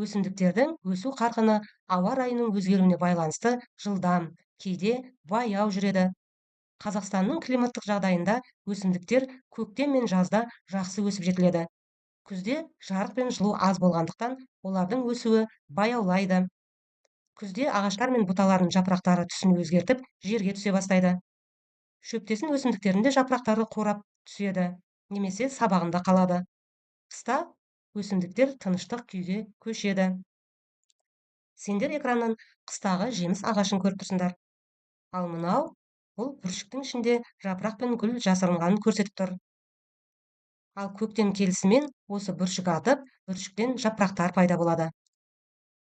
Өсімдіктердің өсу қарқыны ауа райының өзгеруіне байланысты жылдам, кейде баяу жүреді. Қазақстанның климаттық жағдайында өсімдіктер көктем мен жазда жақсы өсіп жетіледі. Күзде жарық пен жылу аз болғандықтан олардың өсуі баяулайды. Күзде ағаштар мен бұталардың жапырақтары түсін өзгертіп, жерге түсе бастайды. Шөптесін өсімдіктерінде жапырақтары қурап түседі, немесе сабағында қалады. Қыста өсімдіктер тыныштық күйге көшеді. Сендер экраннан қыстағы жеміс ағашын көріп тұрсыңдар. Ал мынау, бұл бүршіктің ішінде жапырақ пен гүл жасырынғанын көрсетіп тұр. Ал көктем келісімен осы бүршік атып, бүршіктен жапырақтар пайда болады.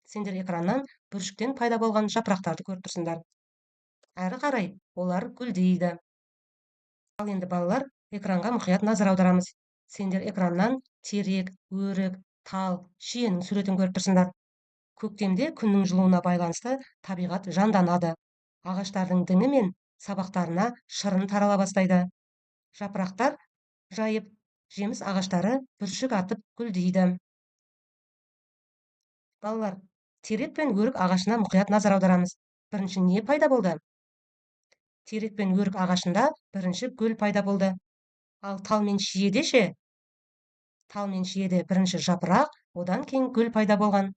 Сендер экраннан бүршіктен пайда болған жапырақтарды көріп тұрсыңдар. Әрі қарай олар гүлдейді. Ал енді балалар, экранға мұқият назар аударамыз. Сендер экраннан терек, өрік, тал, шиенің суретін көріп тұрсыңдар. Көктемде күннің жылуына байланысты табиғат жанданады. Ағаштардың діңі мен сабақтарына шырын тарала бастайды. Жапырақтар жайып, жеміс ағаштары бүршік атып гүлдейді. Балалар, терек пен өрік ағашына мұқият назар аударамыз. Бірінші не пайда болды? Терек пен өрік ағашында бірінші гүл пайда болды. Ал тал мен шиеде ше? Тал мен шиеде бірінші жапырақ, одан кейін гүл пайда болған.